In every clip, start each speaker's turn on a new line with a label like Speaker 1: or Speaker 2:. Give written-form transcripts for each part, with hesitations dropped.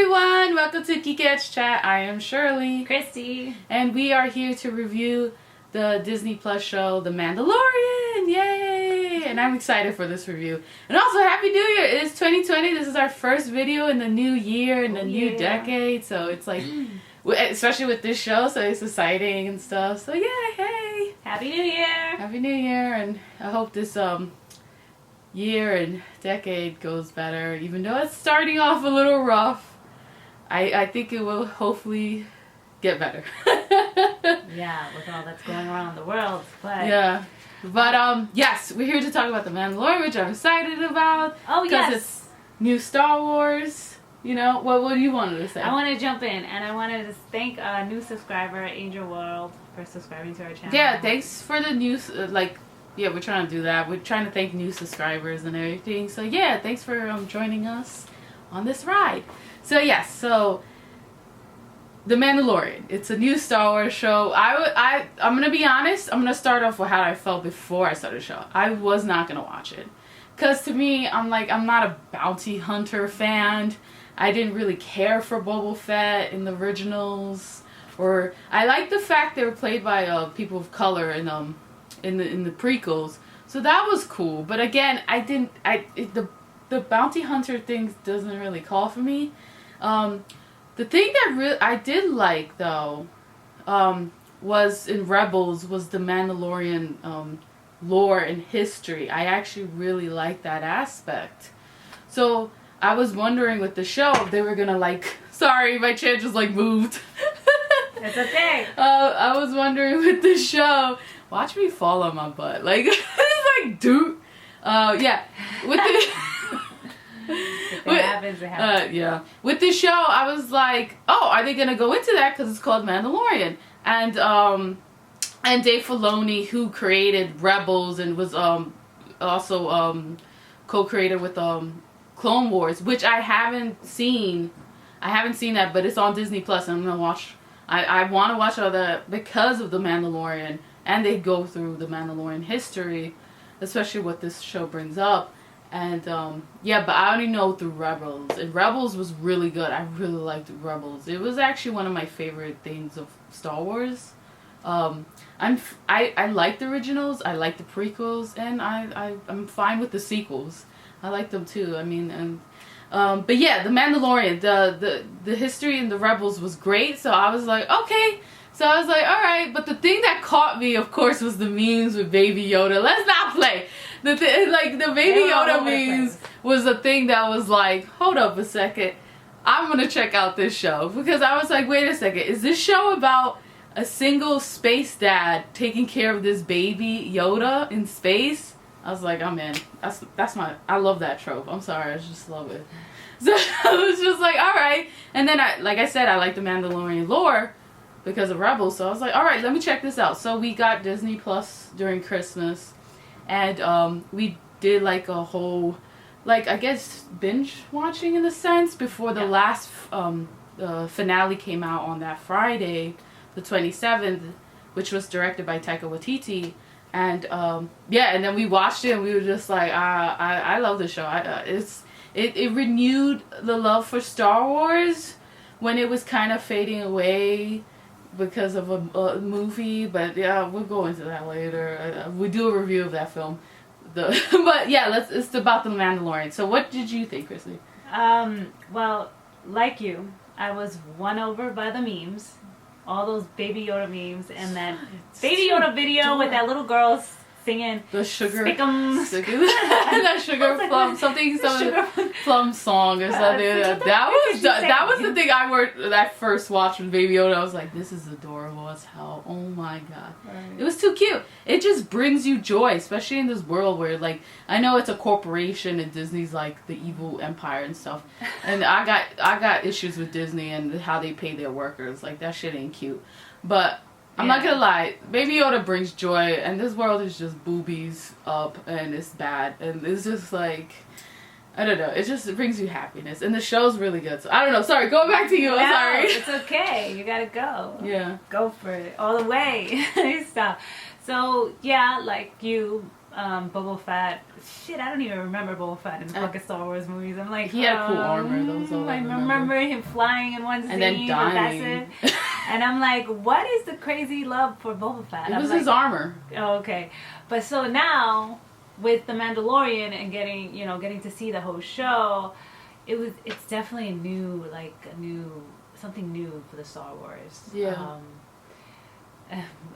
Speaker 1: everyone, welcome to Geek Edge Chat. I am Shirley.
Speaker 2: Christy.
Speaker 1: And we are here to review the Disney Plus show, The Mandalorian. Yay! And I'm excited for this review. And also, Happy New Year! It is 2020. This is our first video in the new year, in the new decade. So it's like, especially with this show, so it's exciting and stuff. So yeah, hey!
Speaker 2: Happy New Year!
Speaker 1: Happy New Year, and I hope this year and decade goes better, even though it's starting off a little rough. I think it will hopefully get better.
Speaker 2: Yeah, with all that's going on in the world, but
Speaker 1: yeah, but yes, we're here to talk about The Mandalorian, which I'm excited about.
Speaker 2: Oh yes,
Speaker 1: because it's new Star Wars. You know, what do you want to say?
Speaker 2: I want to jump in, and I wanted to thank a new subscriber, Angel World, for subscribing to our channel.
Speaker 1: Yeah, thanks for the news. Yeah, we're trying to do that. We're trying to thank new subscribers and everything. So yeah, thanks for joining us on this ride. So yes, so The Mandalorian. It's a new Star Wars show. I'm gonna be honest. I'm gonna start off with how I felt before I started the show. I was not gonna watch it, cause to me, I'm not a bounty hunter fan. I didn't really care for Boba Fett in the originals, or I like the fact they were played by people of color in the prequels, so that was cool. But again, the bounty hunter thing doesn't really call for me. The thing that I did like though, was in Rebels was the Mandalorian lore and history. I actually really liked that aspect. So I was wondering with the show if they were gonna sorry, my chair just moved.
Speaker 2: It's okay.
Speaker 1: I was wondering with the show. Watch me fall on my butt. It's dude. Yeah. With the
Speaker 2: it happens.
Speaker 1: Yeah. With the show, I was like, oh, are they gonna go into that because it's called Mandalorian? And Dave Filoni, who created Rebels and was also co-creator with Clone Wars, which I haven't seen. I haven't seen that, but it's on Disney Plus, and I'm gonna watch. I want to watch all that because of the Mandalorian. And they go through the Mandalorian history, especially what this show brings up. And, yeah, but I only know through Rebels. And Rebels was really good. I really liked Rebels. It was actually one of my favorite things of Star Wars. I like the originals. I like the prequels. And I'm fine with the sequels. I like them too. I mean, but yeah, the Mandalorian, the history in the Rebels was great. So I was like, okay. So I was like, alright, but the thing that caught me, of course, was the memes with Baby Yoda. Let's not play. The Baby Yoda memes was the thing that was like, hold up a second. I'm going to check out this show. Because I was like, wait a second. Is this show about a single space dad taking care of this baby Yoda in space? I was like, I'm in. I love that trope. I'm sorry, I just love it. So I was just like, alright. And then, like I said, I like the Mandalorian lore because of Rebels, so I was like, alright, let me check this out. So we got Disney Plus during Christmas, and we did a whole, I guess, binge watching in a sense before the last finale came out on that Friday, the 27th, which was directed by Taika Waititi. And yeah, and then we watched it and we were just like, I love the show. It renewed the love for Star Wars when it was kind of fading away because of a movie, but yeah, we'll go into that later. We do a review of that film. But yeah, it's about the Mandalorian. So what did you think, Chrissy?
Speaker 2: Well, like you, I was won over by the memes. All those Baby Yoda memes, and then Baby Yoda video with that little girl singing
Speaker 1: the sugar
Speaker 2: Spick'em.
Speaker 1: That sugar plum something plum song or something. That was the thing I first watched with Baby Yoda. I was like, this is adorable as hell. Oh my god. Right. It was too cute. It just brings you joy, especially in this world where I know it's a corporation and Disney's the evil empire and stuff. And I got issues with Disney and how they pay their workers. That shit ain't cute. But I'm not gonna lie, Baby Yoda brings joy, and this world is just boobies up, and it's bad, and it's just I don't know, it brings you happiness, and the show's really good, so I don't know, sorry, going back to you, I'm sorry.
Speaker 2: It's okay, you gotta go.
Speaker 1: Yeah.
Speaker 2: Go for it, all the way. Stop. So, yeah, like you, Boba Fett, shit, I don't even remember Boba Fett in the fucking Star Wars movies. I'm like,
Speaker 1: he had cool armor, that was all
Speaker 2: I remember remember him flying in one scene,
Speaker 1: and then dying.
Speaker 2: but that's it. And I'm like, what is the crazy love for Boba Fett?
Speaker 1: It was
Speaker 2: like,
Speaker 1: his armor.
Speaker 2: Oh, okay. But so now with the Mandalorian and getting to see the whole show, it's definitely something new for the Star Wars.
Speaker 1: Yeah.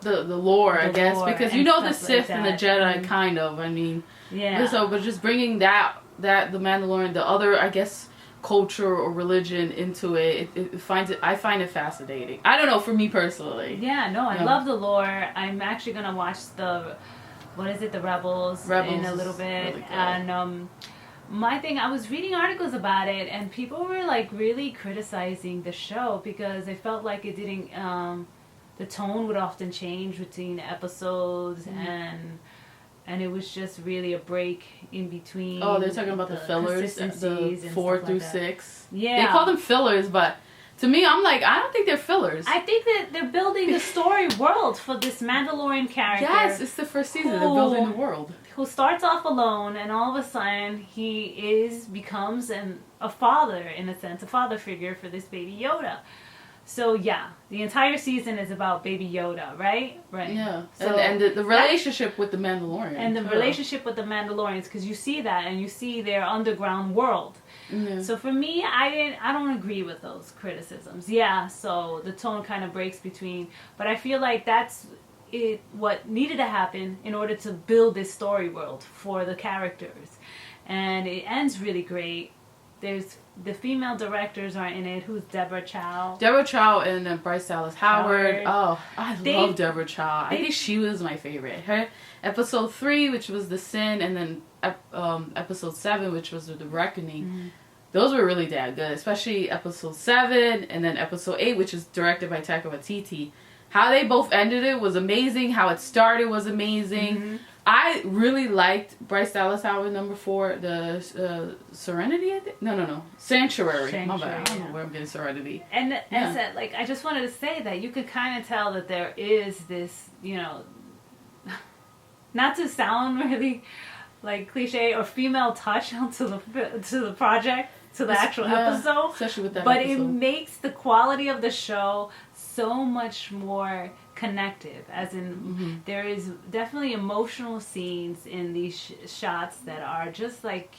Speaker 1: The lore, I guess, because you know the Sith and the Jedi, kind of. I mean,
Speaker 2: yeah.
Speaker 1: So, but just bringing that the Mandalorian, the other, I guess, culture or religion into it, I find it fascinating. I don't know, for me personally.
Speaker 2: Yeah, no, I love the lore. I'm actually gonna watch the Rebels in a little bit, really, and my thing, I was reading articles about it, and people were like really criticizing the show because they felt like it didn't. The tone would often change between episodes, and it was just really a break in between.
Speaker 1: Oh, they're talking about the fillers, the 4 through 6.
Speaker 2: Yeah,
Speaker 1: they call them fillers, but to me, I'm like, I don't think they're fillers.
Speaker 2: I think that they're building the story world for this Mandalorian character.
Speaker 1: Yes, it's the first season. They're building the world.
Speaker 2: Who starts off alone, and all of a sudden he becomes a father, in a sense, a father figure for this baby Yoda. So yeah, the entire season is about Baby Yoda, right? Right.
Speaker 1: Yeah. So and the relationship with the Mandalorian.
Speaker 2: And the relationship with the Mandalorians, because you see that, and you see their underground world. Yeah. So for me, I don't agree with those criticisms. Yeah. So the tone kind of breaks between, but I feel like that's what needed to happen in order to build this story world for the characters, and it ends really great. There's the female directors are in it. Who's Deborah Chow? Deborah
Speaker 1: Chow and Bryce Dallas Howard. Oh, I love Deborah Chow. I think she was my favorite. Her episode 3, which was the Sin, and then episode 7, which was the Reckoning. Mm-hmm. Those were really damn good, especially episode 7 and then episode 8, which is directed by Taika Waititi. How they both ended it was amazing. How it started was amazing. Mm-hmm. I really liked Bryce Dallas Howard, number 4, the Serenity, I think? No. Sanctuary. My bad. I don't know where I'm getting Serenity.
Speaker 2: And said, like, I just wanted to say that you could kind of tell that there is this, not to sound really like cliche or female touch to the project, to the actual episode.
Speaker 1: Especially with that
Speaker 2: but
Speaker 1: episode.
Speaker 2: It makes the quality of the show so much more connective, as in there is definitely emotional scenes in these shots that are just like,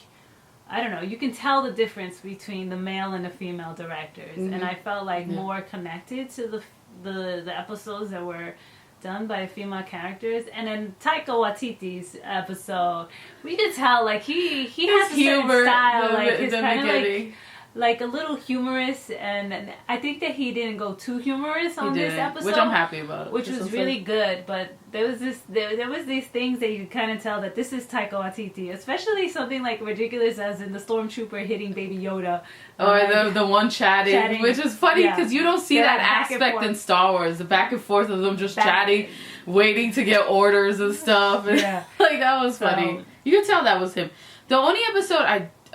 Speaker 2: I don't know, you can tell the difference between the male and the female directors, and I felt like more connected to the episodes that were done by female characters. And then Taika Waititi's episode, we could tell like he has a certain style, like it's kind of like a little humorous, and I think that he didn't go too humorous on this episode,
Speaker 1: which I'm happy about,
Speaker 2: which was really good. But there was these things that you could kind of tell that this is Taika Waititi, especially something like ridiculous as in the stormtrooper hitting Baby Yoda,
Speaker 1: or the one chatting, which is funny because you don't see that aspect in Star Wars, the back and forth of them just chatting, waiting to get orders and stuff. Yeah, like that was funny. You could tell that was him. The only episode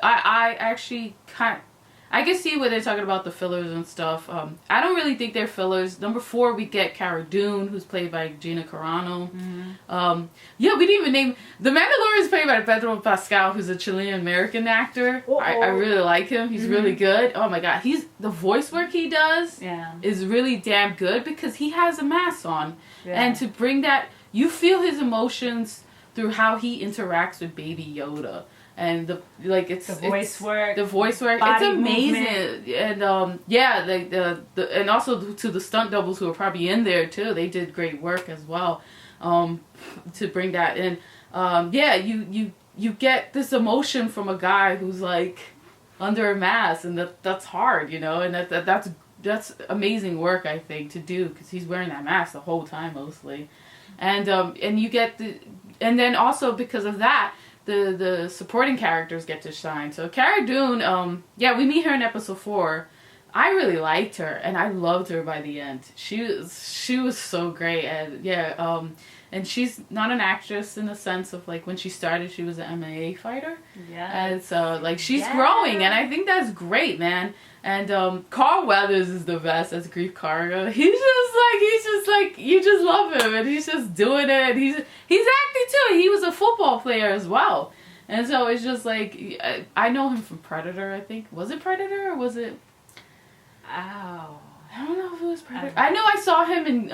Speaker 1: I actually I can see where they're talking about the fillers and stuff. I don't really think they're fillers. Number 4, we get Cara Dune, who's played by Gina Carano. Mm-hmm. We didn't even name... The Mandalorian is played by Pedro Pascal, who's a Chilean-American actor. I really like him. He's really good. Oh my god. The voice work he does is really damn good because he has a mask on. Yeah. And to bring that... You feel his emotions through how he interacts with Baby Yoda. And the voice work, it's amazing. Movement. And and also to the stunt doubles who are probably in there too, they did great work as well, to bring that in. You get this emotion from a guy who's like under a mask, and that's hard, and that's amazing work, I think, to do, because he's wearing that mask the whole time mostly, and you get and then also because of that, the supporting characters get to shine. So Cara Dune, we meet her in episode 4. I really liked her, and I loved her by the end. She was so great, and and she's not an actress in the sense of like when she started, she was an MMA fighter. Yeah. And so like she's growing, and I think that's great, man. And Carl Weathers is the best as Grief Karga. He's just like you just love him, and he's just doing it. He's acting too. He was a football player as well, and so it's just like I know him from Predator. I think, was it Predator or was it?
Speaker 2: Ow.
Speaker 1: I don't know if it was Predator. I know I saw him in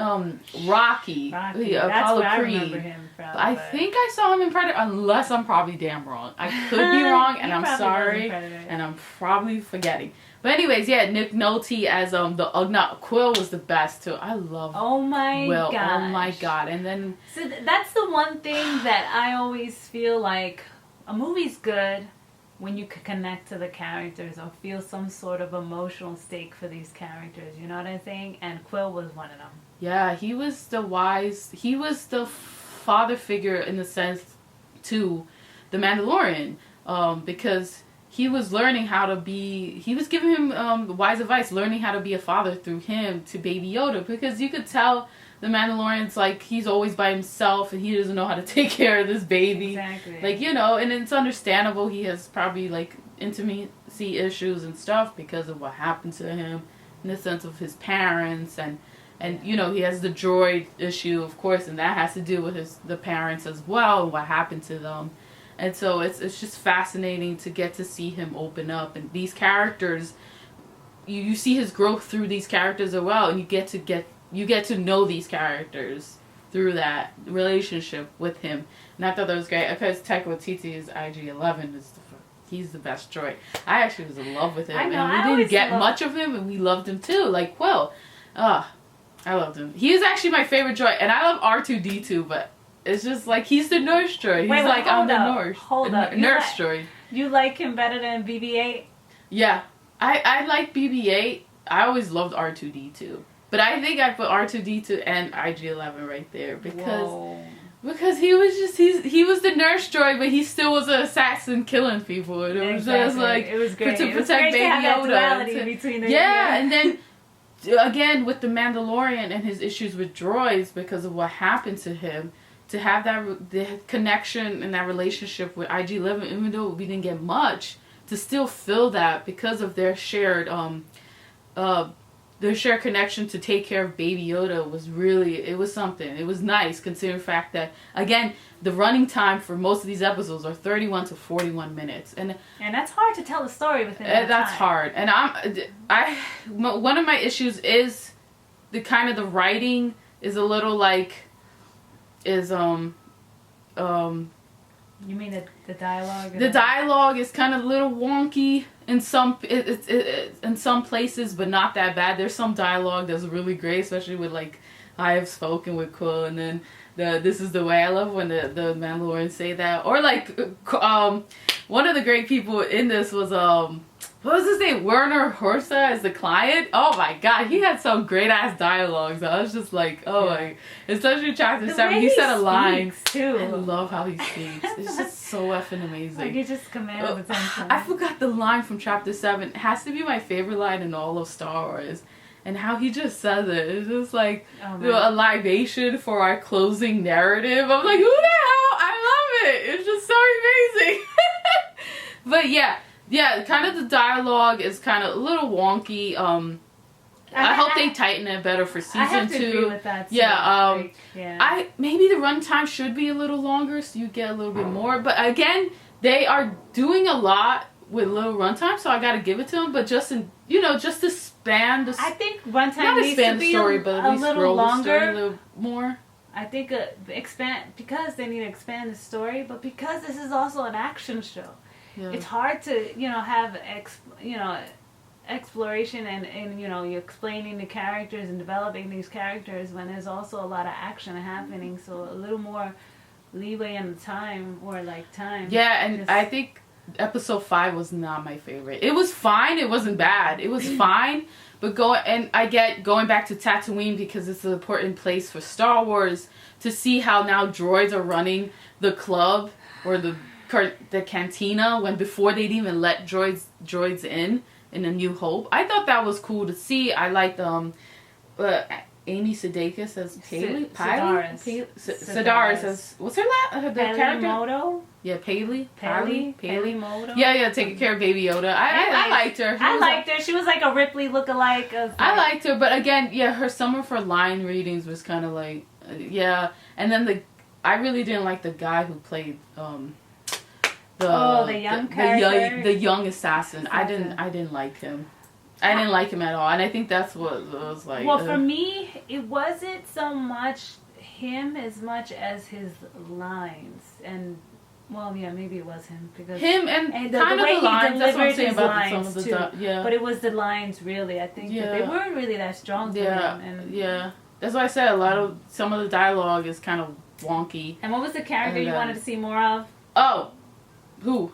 Speaker 1: Rocky.
Speaker 2: That's
Speaker 1: Apollo
Speaker 2: where
Speaker 1: Creed.
Speaker 2: I remember him from.
Speaker 1: I think I saw him in Predator, unless I'm probably damn wrong. I could be wrong, and I'm sorry, and I'm probably forgetting. But anyways, yeah, Nick Nolte as the Ugnaught. Quill was the best too. I love
Speaker 2: Oh my
Speaker 1: Quill.
Speaker 2: god.
Speaker 1: Oh my god. And then
Speaker 2: so that's the one thing that I always feel like a movie's good when you can connect to the characters or feel some sort of emotional stake for these characters. You know what I'm saying? And Quill was one of them.
Speaker 1: yeah, he was the father figure in the sense to the Mandalorian, because he was learning how to be. He was giving him wise advice, learning how to be a father through him to Baby Yoda, because you could tell the Mandalorian's like he's always by himself and he doesn't know how to take care of this baby.
Speaker 2: Exactly.
Speaker 1: Like, you know, and it's understandable he has probably like intimacy issues and stuff because of what happened to him in the sense of his parents and you know, he has the droid issue, of course, and that has to do with the parents as well and what happened to them. And so it's just fascinating to get to see him open up, and these characters, you see his growth through these characters as well, and you get to know these characters through that relationship with him. And I thought that was great because Taika Waititi's IG-11 he's the best droid. I actually was in love with him, and we didn't get much of him, and we loved him too. Like Quill, I loved him. He is actually my favorite droid, and I love R2-D2, but it's just like he's the nurse droid. He's like I'm the nurse.
Speaker 2: Hold up,
Speaker 1: nurse droid.
Speaker 2: You like him better than BB-8?
Speaker 1: Yeah, I like BB-8. I always loved R2-D2, but I think I put R2-D2 and IG-11 right there because he was the nurse droid, but he still was an assassin killing people, and it was just like
Speaker 2: it was great
Speaker 1: to protect Baby Yoda.
Speaker 2: Between the
Speaker 1: and then. Again, with the Mandalorian and his issues with droids because of what happened to him, to have the connection and that relationship with IG-11, even though we didn't get much, to still feel that because of their shared connection to take care of Baby Yoda was something. It was nice considering the fact that, again, the running time for most of these episodes are 31 to 41 minutes. And
Speaker 2: that's hard to tell a story within that
Speaker 1: that's
Speaker 2: time.
Speaker 1: hard. And one of my issues is the writing is a little
Speaker 2: you mean the dialogue?
Speaker 1: The dialogue is kind of a little wonky in some places, but not that bad. There's some dialogue that's really great, especially with like I have spoken with Quill, and then this is the way. I love when the Mandalorians say that, or like one of the great people in this was what was his name? Werner Horsa as the client. Oh my god, he had some great ass dialogues. I was just like, my, especially chapter 7. He said a line
Speaker 2: too.
Speaker 1: I love how he speaks. It's just so effing amazing.
Speaker 2: Like he just commands attention.
Speaker 1: I forgot the line from chapter 7. It has to be my favorite line in all of Star Wars. And how he just says it. It's just like a libation for our closing narrative. I'm like, who the hell? I love it. It's just so amazing. But yeah, kind of the dialogue is kind of a little wonky. I hope they tighten it better for season 2.
Speaker 2: I have to agree with that too.
Speaker 1: Yeah, maybe the runtime should be a little longer so you get a little bit more. But again, they are doing a lot with little runtime, so I got to give it to them. But just to span the.
Speaker 2: I think runtime needs to be
Speaker 1: story, but at least
Speaker 2: little longer,
Speaker 1: a little more.
Speaker 2: I think expand because they need to expand the story, but because this is also an action show. Yeah. It's hard to, have, exploration and you're explaining the characters and developing these characters when there's also a lot of action happening. So a little more leeway in the time time.
Speaker 1: Yeah, and I think episode 5 was not my favorite. It was fine. It wasn't bad. It was fine. But I get going back to Tatooine because it's an important place for Star Wars to see how now droids are running the club or the cantina when before they'd even let droids in A New Hope. I thought that was cool to see. I liked Amy Sudeikis as Sedaris as what's her character?
Speaker 2: Moto?
Speaker 1: Yeah, Paley
Speaker 2: Moto.
Speaker 1: Yeah, taking care of Baby Yoda. I liked her.
Speaker 2: I liked her. She was like a Ripley lookalike.
Speaker 1: I liked her, but again, some of her line readings was kind of like, and then I really didn't like the guy who played
Speaker 2: the young character,
Speaker 1: the young assassin. I didn't like him. I didn't like him at all, and I think that's what was like.
Speaker 2: Well, for me, it wasn't so much him as much as his lines. And, well, yeah, maybe it was him. Because
Speaker 1: him and kind
Speaker 2: the
Speaker 1: of
Speaker 2: way
Speaker 1: the
Speaker 2: he
Speaker 1: lines, that's what I'm
Speaker 2: delivered
Speaker 1: saying
Speaker 2: his
Speaker 1: about some
Speaker 2: lines,
Speaker 1: of the
Speaker 2: too.
Speaker 1: yeah.
Speaker 2: But it was the lines, really. I think that they weren't really that strong for him. And,
Speaker 1: yeah. That's why I said some of the dialogue is kind of wonky.
Speaker 2: And what was the character you wanted to see more of?
Speaker 1: Oh, who?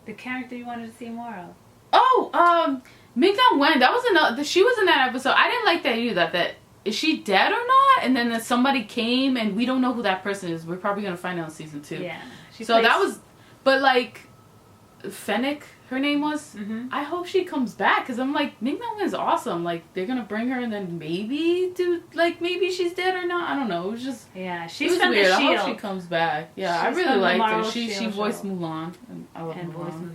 Speaker 2: The character you wanted to see more of.
Speaker 1: Oh, Ming-Na Wen. That was another. She was in that episode. I didn't like that either. That is she dead or not? And then somebody came, and we don't know who that person is. We're probably gonna find out in season 2.
Speaker 2: Yeah.
Speaker 1: So that was, but like, Fennec, her name was.
Speaker 2: Mm-hmm.
Speaker 1: I hope she comes back because I'm like, Ming-Na Wen's awesome. Like they're gonna bring her, and then maybe maybe she's dead or not. I don't know. It was just
Speaker 2: she's from
Speaker 1: weird.
Speaker 2: the Shield.
Speaker 1: I hope she comes back. Yeah, I
Speaker 2: She's
Speaker 1: really
Speaker 2: from the
Speaker 1: liked her.
Speaker 2: Marvel
Speaker 1: She
Speaker 2: Shield
Speaker 1: voiced
Speaker 2: show.
Speaker 1: Mulan, and I love
Speaker 2: And
Speaker 1: Mulan.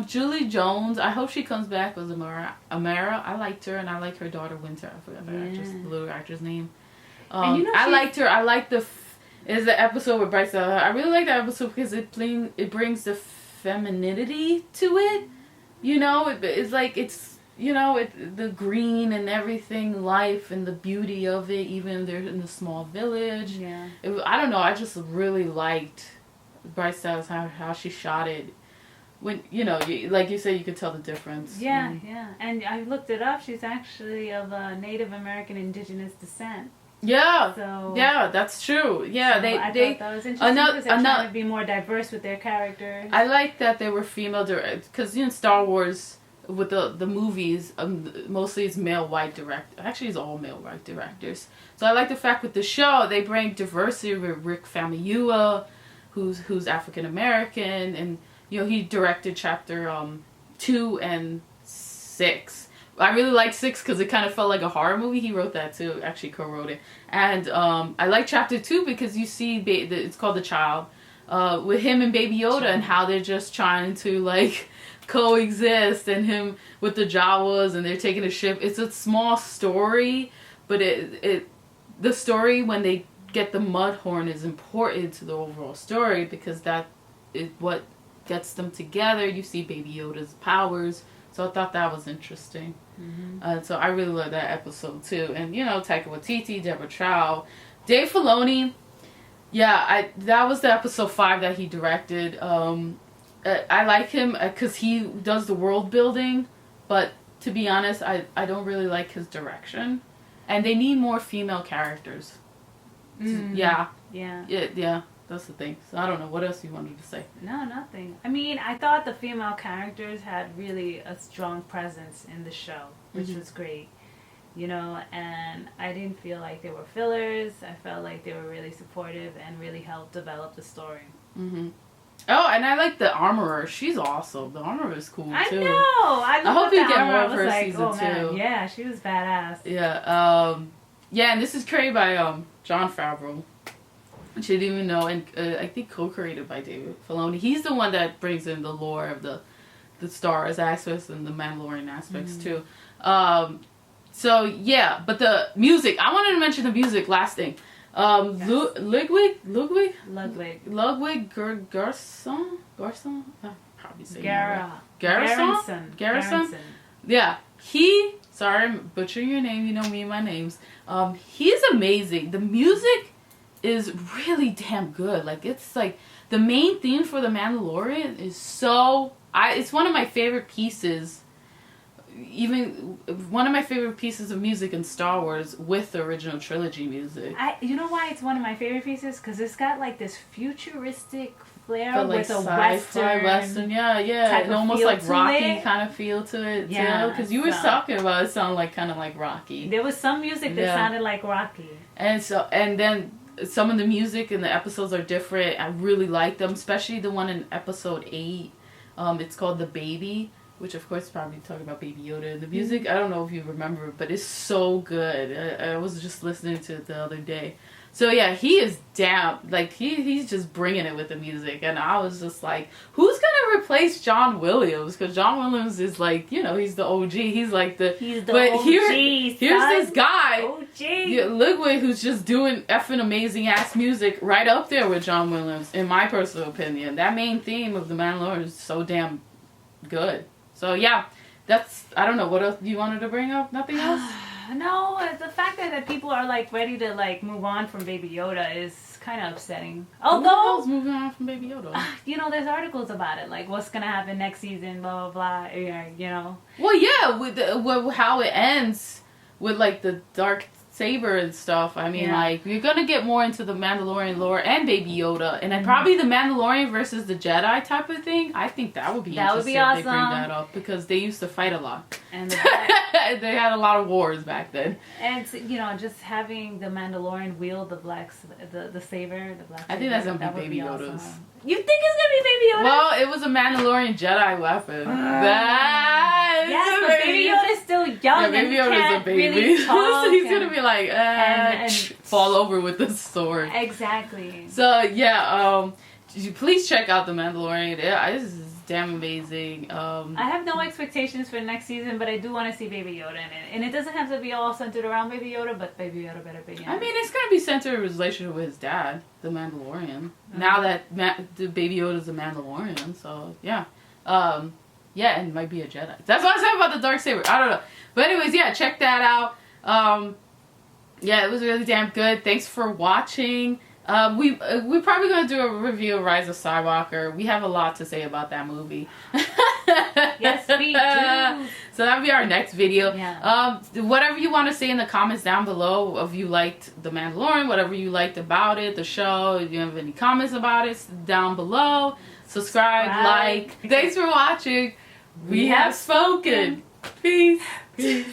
Speaker 1: Julie Jones. I hope she comes back as Amara. I liked her, and I like her daughter Winter. I forgot the little actress name.
Speaker 2: And you know
Speaker 1: I liked her. I like is the episode with Bryce. I really like that episode because it brings the femininity to it. You know, it's like it's the green and everything, life and the beauty of it. Even they're in the small village.
Speaker 2: Yeah.
Speaker 1: I don't know. I just really liked Bryce Dallas how she shot it. When like you said, you could tell the difference.
Speaker 2: Yeah, yeah. And I looked it up. She's actually of Native American indigenous descent.
Speaker 1: Yeah.
Speaker 2: So
Speaker 1: yeah, that's true. Yeah,
Speaker 2: so
Speaker 1: they
Speaker 2: thought that was interesting because they're trying to be more diverse with their characters.
Speaker 1: I like that they were female because Star Wars with the movies mostly it's male white director. Actually, it's all male white directors. So I like the fact with the show they bring diversity with Rick Famuyiwa, who's African American, and he directed chapter 2 and 6. I really like 6 because it kind of felt like a horror movie. He wrote that too, actually co-wrote it. And I like chapter 2 because you see, it's called The Child, with him and Baby Yoda and how they're just trying to like coexist, and him with the Jawas, and they're taking a ship. It's a small story, but the story when they get the Mudhorn is important to the overall story because that is what gets them together. You see Baby Yoda's powers. So I thought that was interesting. Mm-hmm. So I really love that episode too. And Taika Waititi, Deborah Chow, Dave Filoni. Yeah, that was the episode 5 that he directed. I like him because he does the world building, but to be honest, I don't really like his direction. And they need more female characters. Mm-hmm. Yeah. That's the thing. So I don't know. What else you wanted to say?
Speaker 2: No, nothing. I mean, I thought the female characters had really a strong presence in the show, which was great. And I didn't feel like they were fillers. I felt like they were really supportive and really helped develop the story.
Speaker 1: Mm-hmm. Oh, and I like the Armorer. She's awesome. The Armorer is cool, too.
Speaker 2: I know. I
Speaker 1: hope you get more of her
Speaker 2: like,
Speaker 1: season 2.
Speaker 2: Man. Yeah, she was badass.
Speaker 1: Yeah. And this is created by Jon Favreau. Which I didn't even know, and I think co-created by David Filoni. He's the one that brings in the lore of the Star Wars aspects and the Mandalorian aspects too. So yeah, but the music. I wanted to mention the music. Last thing, Ludwig Garson. Probably saying Garrison. Yeah, he. Sorry, I'm butchering your name. You know me and my names. He's amazing. The music is really damn good. Like it's like the main theme for The Mandalorian is it's one of my favorite pieces, even one of my favorite pieces of music in Star Wars with the original trilogy music.
Speaker 2: You know why it's one of my favorite pieces? Because it's got like this futuristic flair
Speaker 1: but, like,
Speaker 2: with a western,
Speaker 1: yeah, and almost like Rocky kind of feel to it too. Because you were talking about it sounded like kind of like Rocky.
Speaker 2: There was some music that sounded like Rocky,
Speaker 1: and then some of the music in the episodes are different. I really like them, especially the one in episode 8. It's called The Baby, which of course probably talking about Baby Yoda. And the music, I don't know if you remember, but it's so good. I was just listening to it the other day. So yeah, he is down. Like he's just bringing it with the music, and I was just like, who's gonna replace John Williams? Because John Williams is like, he's the OG. He's like the.
Speaker 2: He's the OG.
Speaker 1: Here's this guy,
Speaker 2: OG
Speaker 1: Ludwig, who's just doing effing amazing ass music, right up there with John Williams, in my personal opinion. That main theme of The Mandalorian is so damn good. So yeah, that's, I don't know, what else you wanted to bring up? Nothing else?
Speaker 2: No, the fact that people are like ready to like move on from Baby Yoda is kind of upsetting.
Speaker 1: Although moving on from Baby Yoda,
Speaker 2: you know, there's articles about it, like what's gonna happen next season, blah blah blah. You know.
Speaker 1: Well, yeah, with how it ends with like the dark saber and stuff. I mean, like, you're gonna get more into the Mandalorian lore and Baby Yoda, and then probably the Mandalorian versus the Jedi type of thing. I think that would be interesting
Speaker 2: awesome.
Speaker 1: if they bring that up, because they used to fight a lot,
Speaker 2: and
Speaker 1: they had a lot of wars back then.
Speaker 2: And you know, just having the Mandalorian wield the saber, the black.
Speaker 1: I think that's gonna be Baby Yoda's.
Speaker 2: Awesome. You think it's gonna be Baby Yoda?
Speaker 1: Well, it was a Mandalorian Jedi weapon.
Speaker 2: Yes, but Baby Yoda's still young.
Speaker 1: Yeah, Baby Yoda's a baby.
Speaker 2: Really talk
Speaker 1: so he's gonna be like,
Speaker 2: and
Speaker 1: fall over with the sword.
Speaker 2: Exactly.
Speaker 1: So yeah, please check out The Mandalorian. This is damn amazing.
Speaker 2: I have no expectations for next season, but I do want to see Baby Yoda in it. And it doesn't have to be all centered around Baby Yoda, but Baby Yoda better be in it.
Speaker 1: I mean, it's gonna be centered in his relationship with his dad, the Mandalorian. Now that the Baby Yoda's a Mandalorian, so yeah. Yeah, and might be a Jedi. That's what I said about the Darksaber. I don't know. But anyways, yeah, check that out. Yeah, it was really damn good. Thanks for watching. We're probably going to do a review of Rise of Skywalker. We have a lot to say about that movie.
Speaker 2: Yes, we do.
Speaker 1: So that'll be our next video.
Speaker 2: Yeah.
Speaker 1: Whatever you want to say in the comments down below, if you liked The Mandalorian, whatever you liked about it, the show, if you have any comments about it, down below. Subscribe, like. Thanks for watching. We have spoken. Peace. Peace.